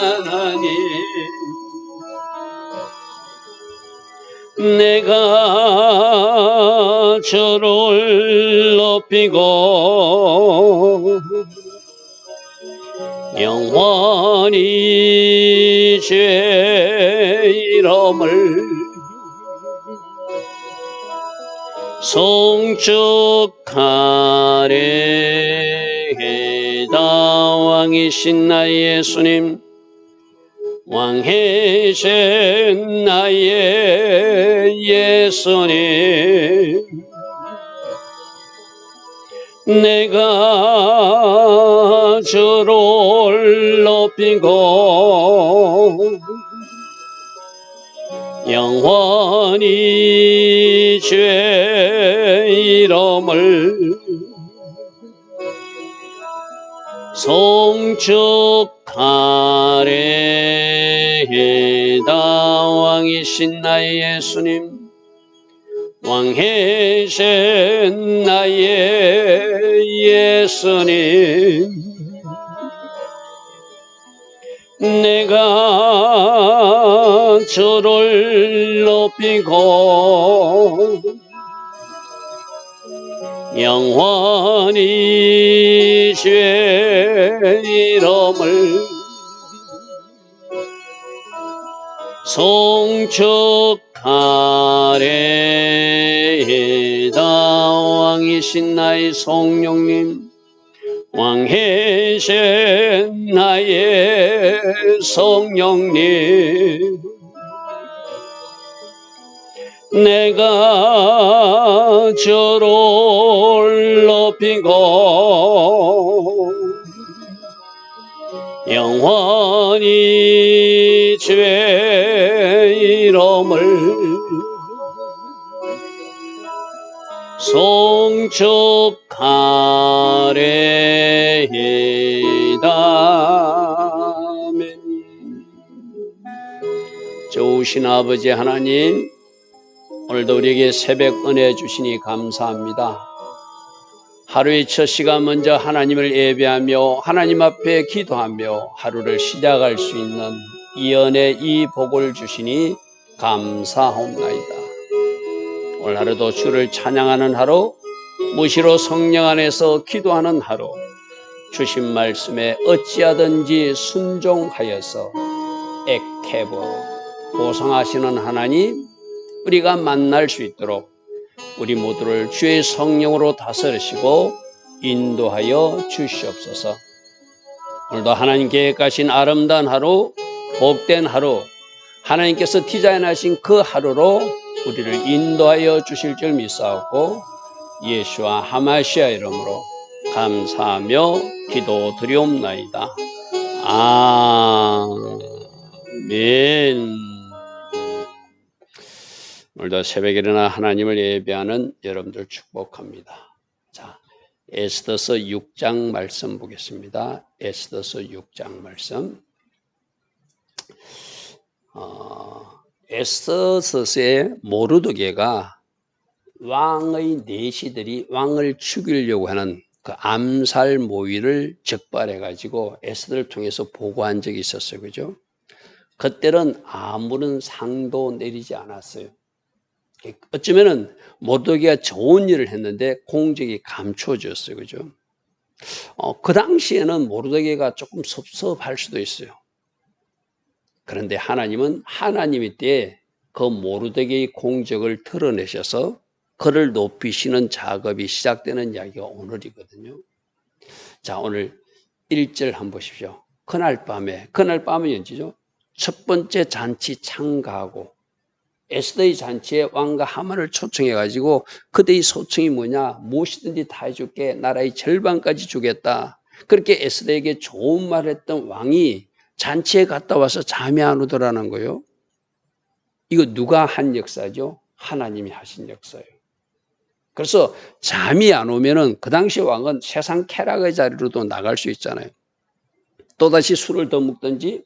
하나님, 내가 주를 높이고 영원히 주의 이름을 송축하리이다. 왕이신 나의 예수님, 왕이신 나의 예수님, 내가 주를 높이고 영원히 주의 이름을 송축하리이다. 왕이신 나의 예수님, 왕이신 나의 예수님, 내가 주를 높이고 영원히 주의 이름을 송축하리이다. 왕이신 나의 성령님, 왕이신 나의 성령님, 내가 주를 높이고 영원히 주의 이름을 송축하리이다. 아멘. 좋으신 아버지 하나님, 오늘도 우리에게 새벽 은혜 주시니 감사합니다. 하루의 첫 시간 먼저 하나님을 예배하며 하나님 앞에 기도하며 하루를 시작할 수 있는 이 은혜, 이 복을 주시니 감사합니다. 오늘 하루도 주를 찬양하는 하루, 무시로 성령 안에서 기도하는 하루, 주신 말씀에 어찌하든지 순종하여서 액케브 보상하시는 하나님, 우리가 만날 수 있도록 우리 모두를 주의 성령으로 다스리시고 인도하여 주시옵소서. 오늘도 하나님 계획하신 아름다운 하루, 복된 하루, 하나님께서 디자인하신 그 하루로 우리를 인도하여 주실 줄 믿사옵고 예수와 하마시아 이름으로 감사하며 기도드리옵나이다. 아멘. 오늘도 새벽에 일어나 하나님을 예배하는 여러분들 축복합니다. 자, 에스더서 6장 말씀 보겠습니다. 에스더서 6장 말씀. 에스더서의 모르드게가 왕의 내시들이 왕을 죽이려고 하는 그 암살 모의를 적발해가지고 에스더를 통해서 보고한 적이 있었어요. 그죠? 그때는 아무런 상도 내리지 않았어요. 어쩌면은 모르드게가 좋은 일을 했는데 공적이 감춰졌어요. 그죠? 그 당시에는 모르드게가 조금 섭섭할 수도 있어요. 그런데 하나님은 하나님의 때에 그 모르드게의 공적을 드러내셔서 그를 높이시는 작업이 시작되는 이야기가 오늘이거든요. 자, 오늘 1절 한번 보십시오. 그날 밤에 언제죠? 첫 번째 잔치 참가하고 에스더의 잔치에 왕과 하만을 초청해가지고 그대의 소청이 뭐냐? 무엇이든지 다 해줄게. 나라의 절반까지 주겠다. 그렇게 에스더에게 좋은 말을 했던 왕이 잔치에 갔다 와서 잠이 안 오더라는 거예요. 이거 누가 한 역사죠? 하나님이 하신 역사예요. 그래서 잠이 안 오면은 그 당시 왕은 세상 쾌락의 자리로도 나갈 수 있잖아요. 또다시 술을 더 먹든지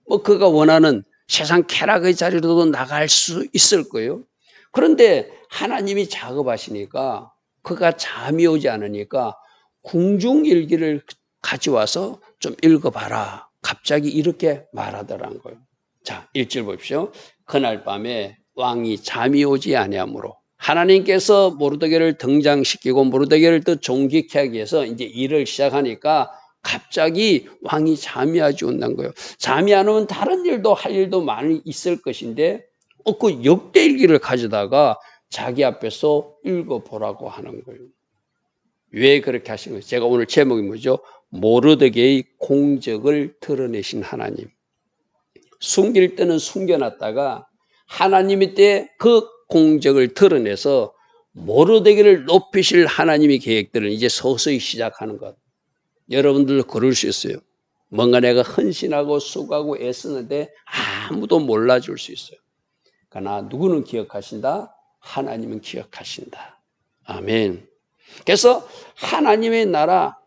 뭐 그가 원하는 세상 쾌락의 자리로도 나갈 수 있을 거예요. 그런데 하나님이 작업하시니까 그가 잠이 오지 않으니까 궁중일기를 가져와서 좀 읽어봐라. 갑자기 이렇게 말하더라는 거예요. 자, 1절 보십시오. 그날 밤에 왕이 잠이 오지 아니하므로 하나님께서 모르드게를 등장시키고 모르드게를 더 존귀케 하기 위해서 이제 일을 시작하니까 갑자기 왕이 잠이 아주 온다는 거예요. 잠이 안 오면 다른 일도 할 일도 많이 있을 것인데 그 역대일기를 가져다가 자기 앞에서 읽어보라고 하는 거예요. 왜 그렇게 하신 거예요? 제가 오늘 제목이 뭐죠? 모르드게의 공적을 드러내신 하나님. 숨길 때는 숨겨놨다가 하나님의 때 그 공적을 드러내서 모르드게를 높이실 하나님의 계획들은 이제 서서히 시작하는 것. 여러분들도 그럴 수 있어요. 뭔가 내가 헌신하고 수고하고 애쓰는데 아무도 몰라줄 수 있어요. 그러나 누구는 기억하신다? 하나님은 기억하신다. 아멘. 그래서 하나님의 나라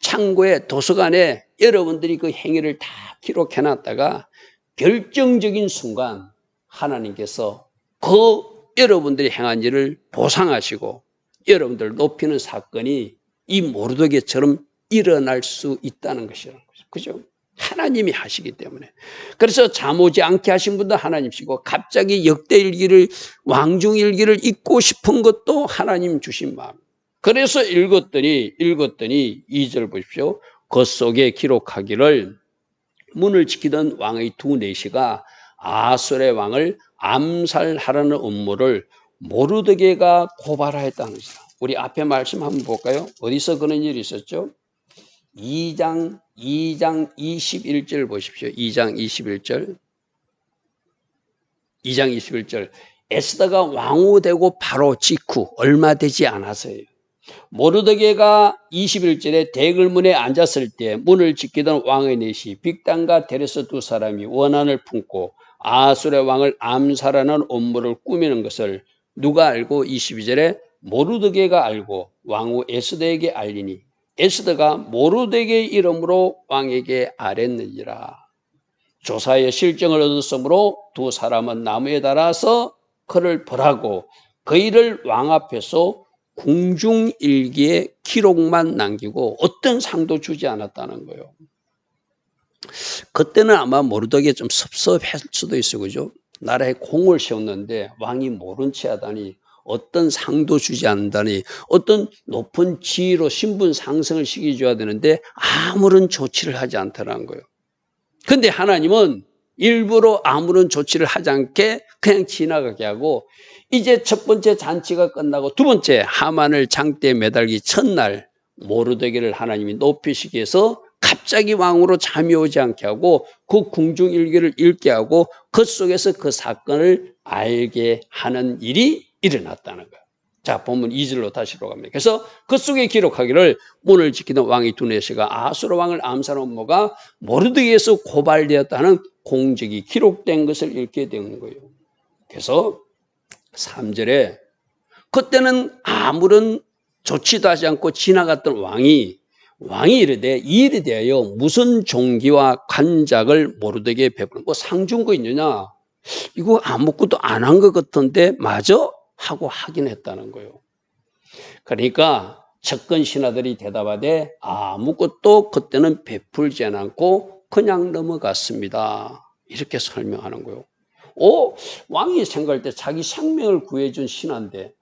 창고에 도서관에 여러분들이 그 행위를 다 기록해놨다가 결정적인 순간 하나님께서 그 여러분들이 행한 일을 보상하시고 여러분들을 높이는 사건이 이 모르드게처럼 일어날 수 있다는 것이라는 거죠. 그죠? 하나님이 하시기 때문에. 그래서 잠 오지 않게 하신 분도 하나님이시고 갑자기 역대일기를 왕중일기를 읽고 싶은 것도 하나님 주신 마음. 그래서 읽었더니 2절 보십시오. 그 속에 기록하기를 문을 지키던 왕의 두 내시가 아술의 왕을 암살하라는 음모를 모르드게가 고발하였다는 것이다. 우리 앞에 말씀 한번 볼까요? 어디서 그런 일이 있었죠? 2장 21절 보십시오. 2장 21절. 에스더가 왕후되고 바로 직후 얼마 되지 않아서요. 모르드게가 21절에 대궐문에 앉았을 때 문을 지키던 왕의 넷이 빅단과 데레스 두 사람이 원한을 품고 아술의 왕을 암살하는 음모를 꾸미는 것을 누가 알고 22절에 모르드게가 알고 왕후 에스더에게 알리니 에스더가 모르드게의 이름으로 왕에게 아뢰느니라. 조사의 실정을 얻었으므로 두 사람은 나무에 달아서 그를 벌하고 그 일을 왕 앞에서 궁중일기에 기록만 남기고 어떤 상도 주지 않았다는 거예요. 그때는 아마 모르드게 좀 섭섭할 수도 있어요. 그죠? 나라에 공을 세웠는데 왕이 모른 채 하다니 어떤 상도 주지 않는다니 어떤 높은 지위로 신분 상승을 시켜줘야 되는데 아무런 조치를 하지 않더라는 거예요. 근데 하나님은 일부러 아무런 조치를 하지 않게 그냥 지나가게 하고 이제 첫 번째 잔치가 끝나고 두 번째 하만을 장대에 매달기 첫날 모르드게를 하나님이 높이시기 위해서 갑자기 왕으로 잠이 오지 않게 하고 그 궁중일기를 읽게 하고 그 속에서 그 사건을 알게 하는 일이 일어났다는 거예요. 자, 본문 2절로 다시 들어갑니다. 그래서 그 속에 기록하기를 문을 지키던 왕이 두 내시가 아수르 왕을 암살한 음모가 모르드게에서 고발되었다는 공적이 기록된 것을 읽게 되는 거예요. 그래서 3절에 그때는 아무런 조치도 하지 않고 지나갔던 왕이 이르되 이 일에 대하여 무슨 종기와 관작을 모르드게에 베푸는 뭐 상 준 거 있느냐? 이거 아무것도 안 한 것 같은데 맞아? 하고 확인했다는 거예요. 그러니까 측근 신하들이 대답하되 아무것도 그때는 베풀지 않고 그냥 넘어갔습니다. 이렇게 설명하는 거예요. 왕이 생각할 때 자기 생명을 구해준 신하인데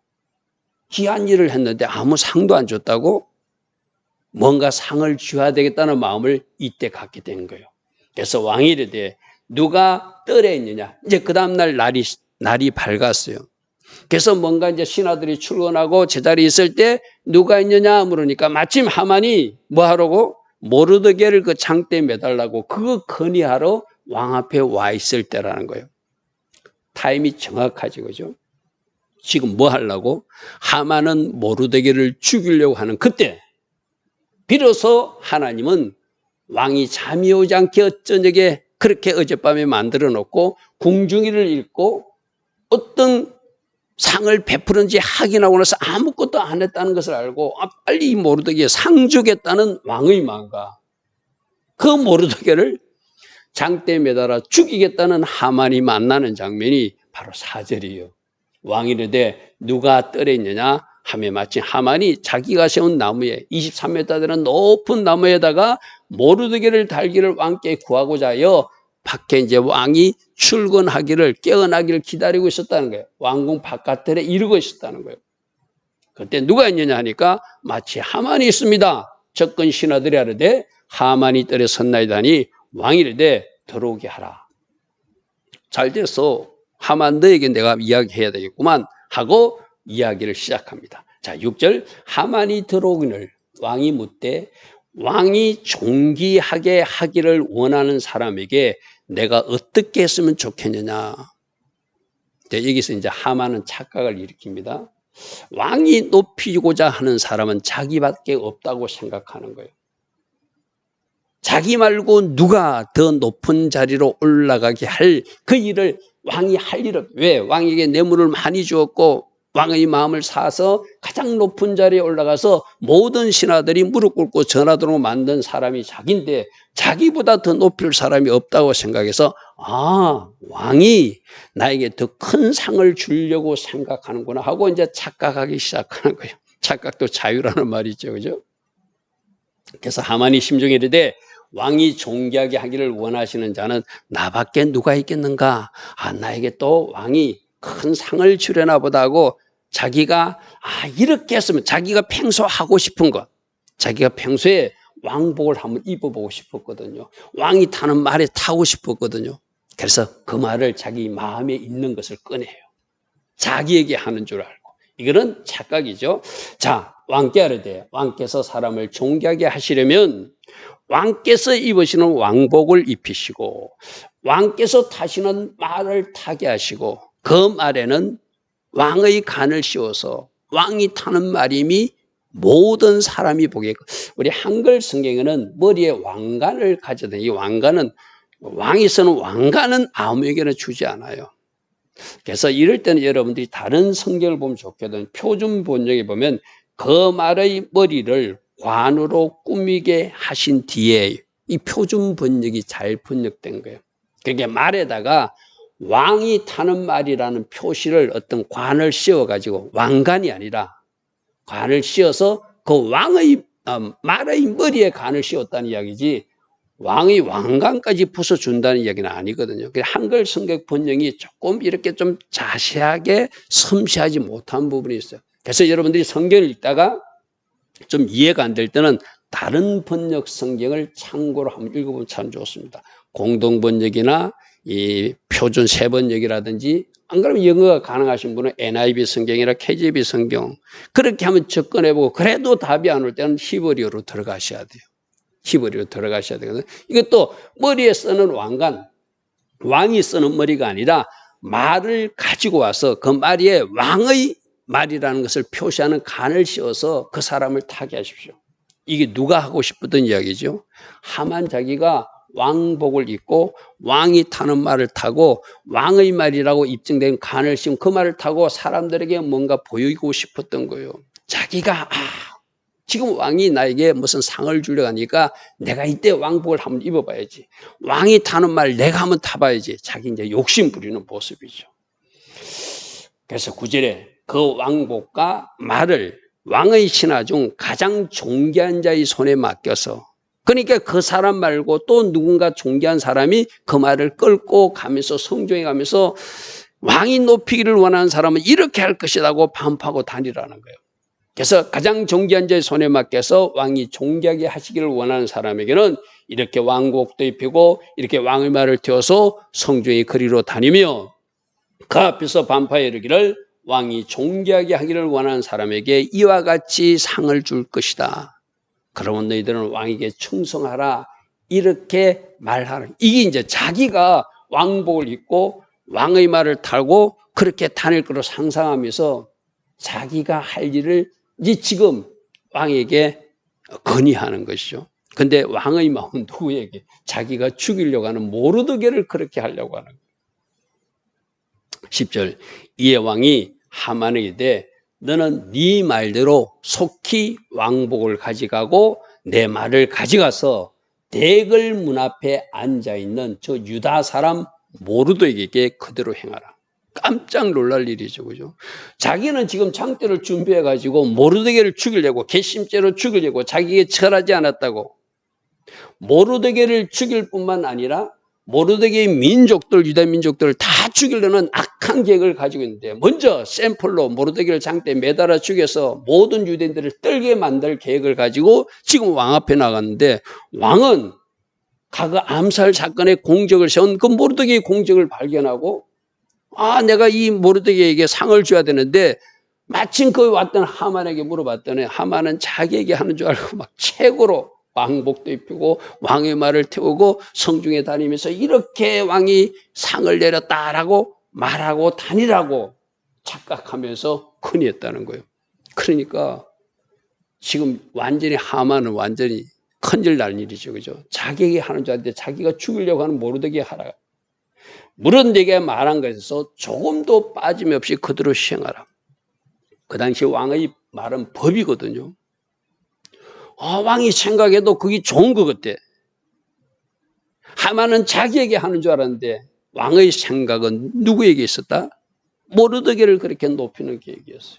귀한 일을 했는데 아무 상도 안 줬다고? 뭔가 상을 줘야 되겠다는 마음을 이때 갖게 되는 거예요. 그래서 왕이 이르되 누가 뜰에 있느냐? 이제 그 다음날 날이 밝았어요. 그래서 뭔가 이제 신하들이 출근하고 제자리에 있을 때 누가 있느냐 물으니까 마침 하만이 뭐 하라고? 모르드게를 그 장대에 매달라고 그거 건의하러 왕 앞에 와 있을 때라는 거예요. 타임이 정확하지, 그죠? 지금 뭐 하려고? 하만은 모르드게를 죽이려고 하는 그때 비로소 하나님은 왕이 잠이 오지 않게 저녁에 그렇게 어젯밤에 만들어 놓고 궁중일을 읽고 어떤 상을 베푸는지 확인하고 나서 아무것도 안 했다는 것을 알고 빨리 이 모르드게에 상 주겠다는 왕의 마음과 그 모르드게를 장대에 매달아 죽이겠다는 하만이 만나는 장면이 바로 4절이에요. 왕이 이르되 누가 뜰에 있느냐? 하며 마치 하만이 자기가 세운 나무에 23m 되는 높은 나무에다가 모르드게를 달기를 왕께 구하고자 하여 밖에 이제 왕이 출근하기를 깨어나기를 기다리고 있었다는 거예요. 왕궁 바깥들에 이르고 있었다는 거예요. 그때 누가 있느냐 하니까 마치 하만이 있습니다. 접근 신하들이 하르되 하만이 뜰에 섰나이다 하니 왕이 이르되 들어오게 하라. 잘 됐어. 하만 너에게 내가 이야기해야 되겠구만 하고 이야기를 시작합니다. 자, 6절 하만이 들어오기를 왕이 묻되 왕이 존귀하게 하기를 원하는 사람에게 내가 어떻게 했으면 좋겠느냐. 여기서 이제 하만은 착각을 일으킵니다. 왕이 높이고자 하는 사람은 자기밖에 없다고 생각하는 거예요. 자기 말고 누가 더 높은 자리로 올라가게 할 그 일을 왕이 할 일은 왜? 왕에게 뇌물을 많이 주었고 왕의 마음을 사서 가장 높은 자리에 올라가서 모든 신하들이 무릎 꿇고 전하도록 만든 사람이 자기인데 자기보다 더 높일 사람이 없다고 생각해서 왕이 나에게 더 큰 상을 주려고 생각하는구나 하고 이제 착각하기 시작하는 거예요. 착각도 자유라는 말이죠. 그죠? 그래서 하만이 심중에 이르되 왕이 존귀하게 하기를 원하시는 자는 나밖에 누가 있겠는가? 나에게 또 왕이 큰 상을 주려나 보다 하고 자기가 이렇게 했으면 자기가 평소 하고 싶은 것, 자기가 평소에 왕복을 한번 입어보고 싶었거든요. 왕이 타는 말에 타고 싶었거든요. 그래서 그 말을 자기 마음에 있는 것을 꺼내요. 자기에게 하는 줄 알고. 이거는 착각이죠. 자, 왕께 하르되 왕께서 사람을 존귀하게 하시려면 왕께서 입으시는 왕복을 입히시고 왕께서 타시는 말을 타게 하시고 그 말에는 왕의 간을 씌워서 왕이 타는 말임이 모든 사람이 보게끔. 우리 한글 성경에는 머리에 왕관을 가져다. 이 왕관은 왕이 쓰는 왕관은 아무에게나 주지 않아요. 그래서 이럴 때는 여러분들이 다른 성경을 보면 좋거든. 표준 번역에 보면 그 말의 머리를 관으로 꾸미게 하신 뒤에 이 표준 번역이 잘 번역된 거예요. 그게 말에다가 왕이 타는 말이라는 표시를 어떤 관을 씌워가지고 왕관이 아니라 관을 씌워서 그 왕의 말의 머리에 관을 씌웠다는 이야기지 왕의 왕관까지 부숴준다는 이야기는 아니거든요. 한글 성경 번역이 조금 이렇게 좀 자세하게 섬세하지 못한 부분이 있어요. 그래서 여러분들이 성경을 읽다가 좀 이해가 안 될 때는 다른 번역 성경을 참고로 한번 읽어보면 참 좋습니다. 공동번역이나 이 표준 세번역이라든지 안 그러면 영어가 가능하신 분은 NIV 성경이나 KJV 성경 그렇게 한번 접근해보고 그래도 답이 안 올 때는 히브리어로 들어가셔야 돼요. 히브리어로 들어가셔야 되거든요. 이것도 머리에 쓰는 왕관, 왕이 쓰는 머리가 아니라 말을 가지고 와서 그 말에 왕의 말이라는 것을 표시하는 간을 씌워서 그 사람을 타게 하십시오. 이게 누가 하고 싶었던 이야기죠? 하만 자기가 왕복을 입고 왕이 타는 말을 타고 왕의 말이라고 입증된 간을 씌운 그 말을 타고 사람들에게 뭔가 보이고 싶었던 거예요. 자기가 지금 왕이 나에게 무슨 상을 주려고 하니까 내가 이때 왕복을 한번 입어봐야지. 왕이 타는 말 내가 한번 타봐야지. 자기 이제 욕심 부리는 모습이죠. 그래서 9절에 그 왕복과 말을 왕의 신하 중 가장 존귀한 자의 손에 맡겨서 그러니까 그 사람 말고 또 누군가 존귀한 사람이 그 말을 끌고 가면서 성중에 가면서 왕이 높이기를 원하는 사람은 이렇게 할 것이라고 반파하고 다니라는 거예요. 그래서 가장 존귀한 자의 손에 맡겨서 왕이 존귀하게 하시기를 원하는 사람에게는 이렇게 왕복도 입히고 이렇게 왕의 말을 태워서 성중의 거리로 다니며 그 앞에서 반파해 이르기를 왕이 존귀하게 하기를 원하는 사람에게 이와 같이 상을 줄 것이다. 그러면 너희들은 왕에게 충성하라. 이렇게 말하라. 이게 이제 자기가 왕복을 입고 왕의 말을 타고 그렇게 다닐 거로 상상하면서 자기가 할 일을 이제 지금 왕에게 건의하는 것이죠. 근데 왕의 마음은 누구에게? 자기가 죽이려고 하는 모르드게를 그렇게 하려고 하는 거예요. 10절 이에 왕이 하만에게 이르되 너는 네 말대로 속히 왕복을 가져가고 내 말을 가져가서 대궐 문 앞에 앉아있는 저 유다 사람 모르드게에게 그대로 행하라. 깜짝 놀랄 일이죠. 그죠? 자기는 지금 장대를 준비해가지고 모르드게를 죽이려고, 괘씸죄로 죽이려고 자기에게 절하지 않았다고. 모르드게를 죽일 뿐만 아니라 모르드게의 민족들, 유다 민족들을 다 죽이려는 악한 계획을 가지고 있는데, 먼저 샘플로 모르드게를 장대에 매달아 죽여서 모든 유대인들을 떨게 만들 계획을 가지고 지금 왕 앞에 나갔는데, 왕은 과거 암살 사건의 공적을 세운 그 모르드게의 공적을 발견하고, 내가 이 모르드게에게 상을 줘야 되는데, 마침 그 왔던 하만에게 물어봤더니 하만은 자기에게 하는 줄 알고 막 최고로 왕복도 입히고 왕의 말을 태우고 성중에 다니면서 이렇게 왕이 상을 내렸다라고 말하고 다니라고 착각하면서 큰일 했다는 거예요. 그러니까 지금 완전히 하만은 완전히 큰일 날 일이죠. 그죠? 자기에게 하는 줄 알았는데 자기가 죽이려고 하는 모르드게 하라. 모르드게가 말한 것에서 조금도 빠짐없이 그대로 시행하라. 그 당시 왕의 말은 법이거든요. 왕이 생각해도 그게 좋은 것 같아. 하만은 자기에게 하는 줄 알았는데 왕의 생각은 누구에게 있었다? 모르드게를 그렇게 높이는 계획이었어요.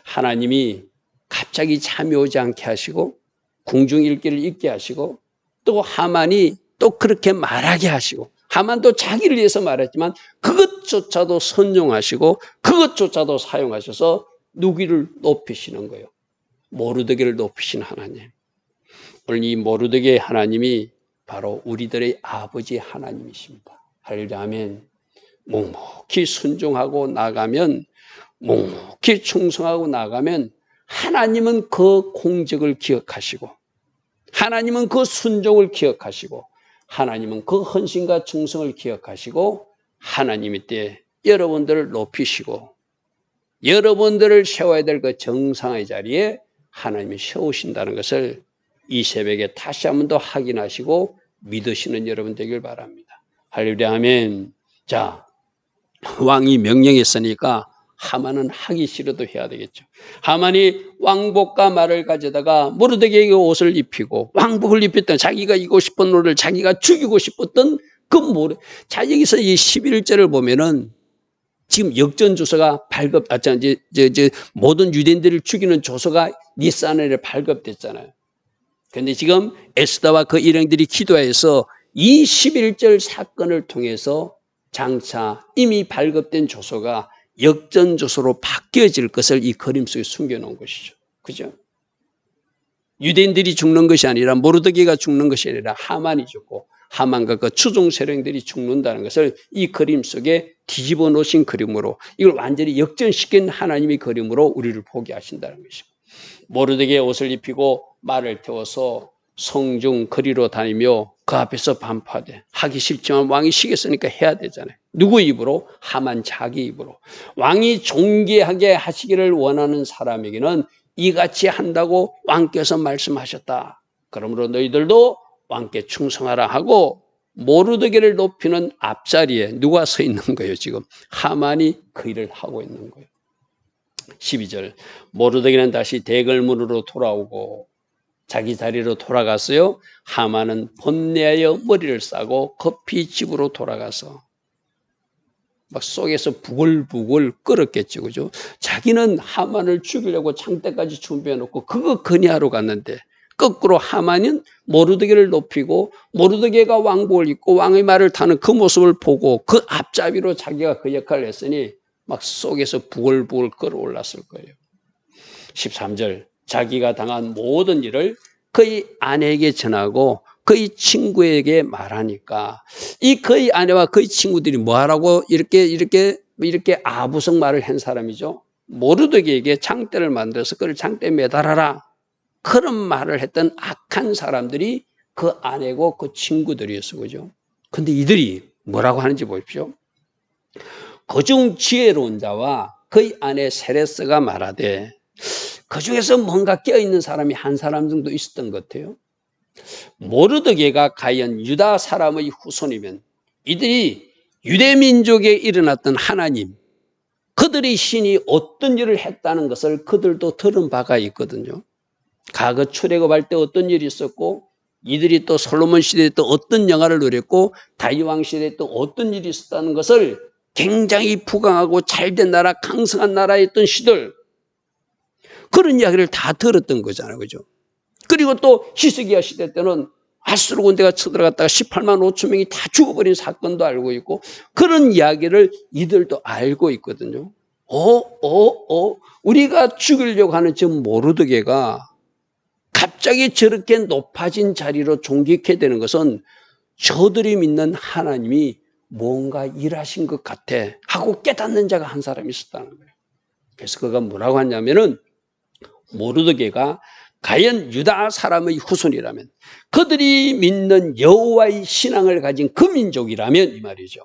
하나님이 갑자기 잠이 오지 않게 하시고 궁중일기를 읽게 하시고 또 하만이 또 그렇게 말하게 하시고, 하만도 자기를 위해서 말했지만 그것조차도 선용하시고 그것조차도 사용하셔서 누구를 높이시는 거예요? 모르드게를 높이신 하나님. 오늘 이 모르드게 하나님이 바로 우리들의 아버지 하나님이십니다. 할렐루야 아멘. 묵묵히 순종하고 나가면, 묵묵히 충성하고 나가면 하나님은 그 공적을 기억하시고, 하나님은 그 순종을 기억하시고, 하나님은 그 헌신과 충성을 기억하시고, 하나님이 때 여러분들을 높이시고 여러분들을 세워야 될 그 정상의 자리에 하나님이 세우신다는 것을 이 새벽에 다시 한 번 더 확인하시고 믿으시는 여러분 되길 바랍니다. 할렐루야 아멘. 자, 왕이 명령했으니까 하만은 하기 싫어도 해야 되겠죠. 하만이 왕복과 말을 가져다가 모르드게에게 옷을 입히고 왕복을 입혔던, 자기가 입고 싶은 옷을 자기가 죽이고 싶었던 자, 여기서 이 11절을 보면은 지금 역전 조서가 모든 유대인들을 죽이는 조서가 니스아날에 발급됐잖아요. 그런데 지금 에스더와 그 일행들이 기도해서 이 11절 사건을 통해서 장차 이미 발급된 조서가 역전 조서로 바뀌어질 것을 이 그림 속에 숨겨놓은 것이죠. 그죠? 유대인들이 죽는 것이 아니라, 모르드게가 죽는 것이 아니라 하만이 죽고 하만과 그 추종 세력들이 죽는다는 것을 이 그림 속에 뒤집어 놓으신 그림으로, 이걸 완전히 역전시킨 하나님의 그림으로 우리를 보게 하신다는 것이고, 모르드게의 옷을 입히고 말을 태워서 성중 거리로 다니며 그 앞에서 반파돼. 하기 싫지만 왕이 시켰으니까 해야 되잖아요. 누구 입으로? 하만 자기 입으로. 왕이 존귀하게 하시기를 원하는 사람에게는 이같이 한다고 왕께서 말씀하셨다. 그러므로 너희들도 왕께 충성하라 하고, 모르드게를 높이는 앞자리에 누가 서 있는 거예요? 지금 하만이 그 일을 하고 있는 거예요. 12절, 모르드게는 다시 대궐문으로 돌아오고 자기 자리로 돌아갔어요. 하만은 번뇌하여 머리를 싸고 급히 집으로 돌아가서 막 속에서 부글부글 끓었겠죠. 그죠? 자기는 하만을 죽이려고 창대까지 준비해놓고 그거 건의하러 갔는데, 거꾸로 하만은 모르드게를 높이고 모르드게가 왕복을 입고 왕의 말을 타는 그 모습을 보고 그 앞잡이로 자기가 그 역할을 했으니 막 속에서 부글부글 끓어올랐을 거예요. 13절, 자기가 당한 모든 일을 그의 아내에게 전하고 그의 친구에게 말하니까, 이 그의 아내와 그의 친구들이 뭐하라고 이렇게 아부성 말을 한 사람이죠. 모르드게에게 장대를 만들어서 그를 장대에 매달아라, 그런 말을 했던 악한 사람들이 그 아내고 그 친구들이었어. 그죠? 근데 이들이 뭐라고 하는지 보십시오. 그중 지혜로운 자와 그의 아내 세레스가 말하되, 그 중에서 뭔가 껴있는 사람이 한 사람 정도 있었던 것 같아요. 모르드게가 과연 유다 사람의 후손이면 이들이 유대민족에 일어났던 하나님, 그들의 신이 어떤 일을 했다는 것을 그들도 들은 바가 있거든요. 과거 출애굽할 때 어떤 일이 있었고, 이들이 또 솔로몬 시대에 또 어떤 영화를 누렸고, 다윗 왕 시대에 또 어떤 일이 있었다는 것을 굉장히 부강하고 잘된 나라, 강성한 나라였던 시들, 그런 이야기를 다 들었던 거잖아요. 그죠? 그리고 또 히스기야 시대 때는 아수르 군대가 쳐들어갔다가 18만 5천 명이 다 죽어버린 사건도 알고 있고, 그런 이야기를 이들도 알고 있거든요. 우리가 죽이려고 하는 저 모르드게가 갑자기 저렇게 높아진 자리로 존귀케 되는 것은 저들이 믿는 하나님이 뭔가 일하신 것 같아 하고 깨닫는 자가 한 사람이 있었다는 거예요. 그래서 그가 뭐라고 하냐면은, 모르드게가 과연 유다 사람의 후손이라면, 그들이 믿는 여호와의 신앙을 가진 그 민족이라면 이 말이죠,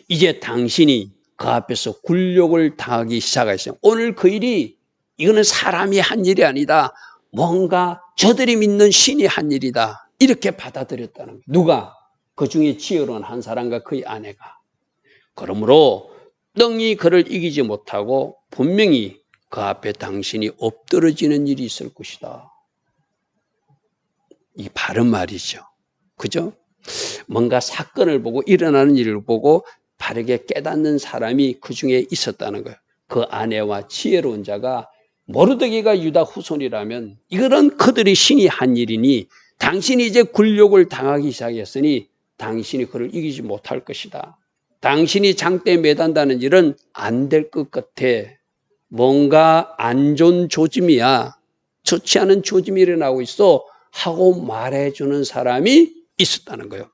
이제 당신이 그 앞에서 굴욕을 당하기 시작했어요. 오늘 그 일이, 이거는 사람이 한 일이 아니다, 뭔가 저들이 믿는 신이 한 일이다, 이렇게 받아들였다는 거예요. 누가? 그 중에 지혜로운 한 사람과 그의 아내가. 그러므로 능히 그를 이기지 못하고 분명히 그 앞에 당신이 엎드러지는 일이 있을 것이다. 이 바른 말이죠. 그죠? 뭔가 사건을 보고, 일어나는 일을 보고 바르게 깨닫는 사람이 그 중에 있었다는 거예요. 그 아내와 지혜로운 자가, 모르드게가 유다 후손이라면 이거는 그들의 신이 한 일이니 당신이 이제 굴욕을 당하기 시작했으니 당신이 그를 이기지 못할 것이다. 당신이 장대에 매단다는 일은 안 될 것 같아. 뭔가 안 좋은 조짐이야, 좋지 않은 조짐이 일어나고 있어 하고 말해주는 사람이 있었다는 거예요.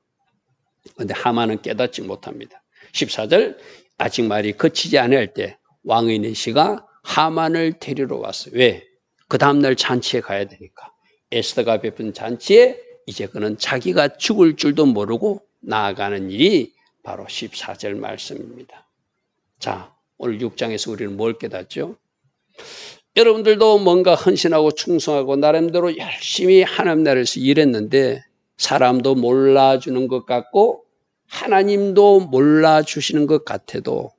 그런데 하만은 깨닫지 못합니다. 14절, 아직 말이 그치지 않을 때 왕의 내시가 하만을 데리러 왔어요. 왜? 그 다음날 잔치에 가야 되니까. 에스더가 베푼 잔치에 이제 그는 자기가 죽을 줄도 모르고 나아가는 일이 바로 14절 말씀입니다. 자, 오늘 6장에서 우리는 뭘 깨닫죠? 여러분들도 뭔가 헌신하고 충성하고 나름대로 열심히 하나님 나라에서 일했는데 사람도 몰라주는 것 같고 하나님도 몰라주시는 것 같아도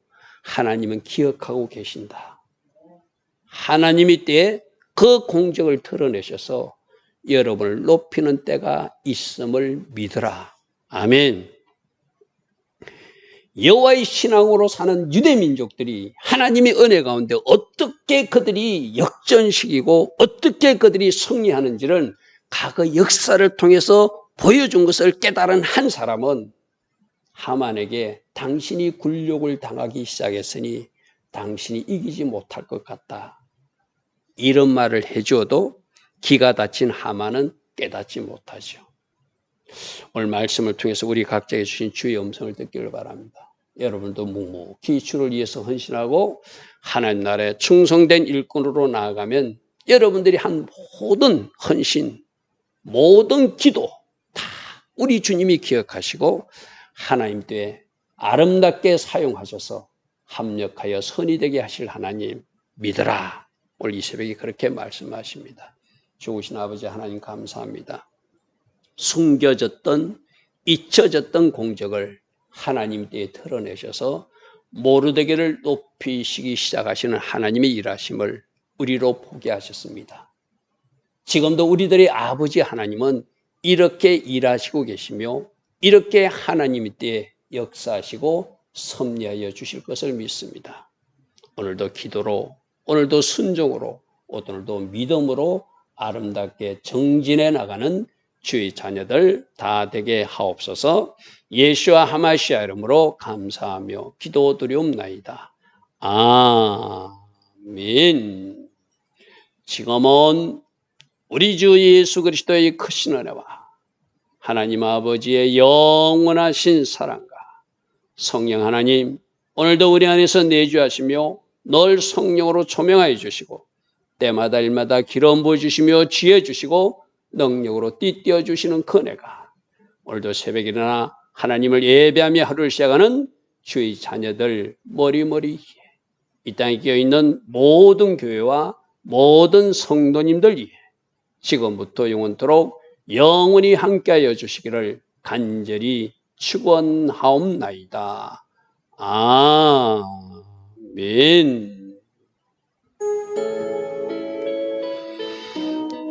하나님은 기억하고 계신다. 하나님이 때에 그 공적을 드러내셔서 여러분을 높이는 때가 있음을 믿으라. 아멘. 여호와의 신앙으로 사는 유대 민족들이 하나님의 은혜 가운데 어떻게 그들이 역전시키고 어떻게 그들이 승리하는지를 과거 역사를 통해서 보여준 것을 깨달은 한 사람은 하만에게 당신이 굴욕을 당하기 시작했으니 당신이 이기지 못할 것 같다, 이런 말을 해주어도 기가 닫힌 하만은 깨닫지 못하죠. 오늘 말씀을 통해서 우리 각자에게 주신 주의 음성을 듣기를 바랍니다. 여러분도 묵묵히 주를 위해서 헌신하고 하나님 나라에 충성된 일꾼으로 나아가면 여러분들이 한 모든 헌신, 모든 기도 다 우리 주님이 기억하시고 하나님 께 아름답게 사용하셔서 합력하여 선이 되게 하실 하나님 믿으라. 오늘 이 새벽에 그렇게 말씀하십니다. 좋으신 아버지 하나님 감사합니다. 숨겨졌던, 잊혀졌던 공적을 하나님 때에 드러내셔서 모르드게를 높이시기 시작하시는 하나님의 일하심을 우리로 보게 하셨습니다. 지금도 우리들의 아버지 하나님은 이렇게 일하시고 계시며 이렇게 하나님의 때에 역사하시고 섭리하여 주실 것을 믿습니다. 오늘도 기도로, 오늘도 순종으로, 오늘도 믿음으로 아름답게 정진해 나가는 주의 자녀들 다 되게 하옵소서. 예수와 하마시아 이름으로 감사하며 기도드리옵나이다. 아멘. 지금은 우리 주 예수 그리스도의 크신 은혜와 하나님 아버지의 영원하신 사랑과 성령 하나님, 오늘도 우리 안에서 내주하시며 늘 성령으로 조명하여 주시고 때마다 일마다 기름 부어주시며 지혜 주시고 능력으로 띠띠어 주시는 그 은혜가 오늘도 새벽에 일어나 하나님을 예배하며 하루를 시작하는 주의 자녀들 머리머리 이 땅에 끼어있는 모든 교회와 모든 성도님들 위해 지금부터 영원토록 영원히 함께하여 주시기를 간절히 축원하옵나이다. 아멘.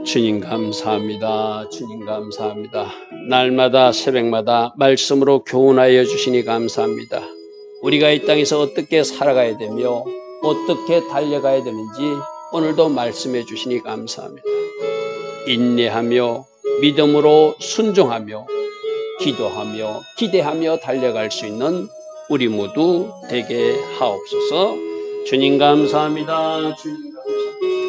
주님 감사합니다. 주님 감사합니다. 날마다 새벽마다 말씀으로 교훈하여 주시니 감사합니다. 우리가 이 땅에서 어떻게 살아가야 되며 어떻게 달려가야 되는지 오늘도 말씀해 주시니 감사합니다. 인내하며 믿음으로 순종하며 기도하며 기대하며 달려갈 수 있는 우리 모두 되게 하옵소서. 주님 감사합니다. 주님 감사합니다.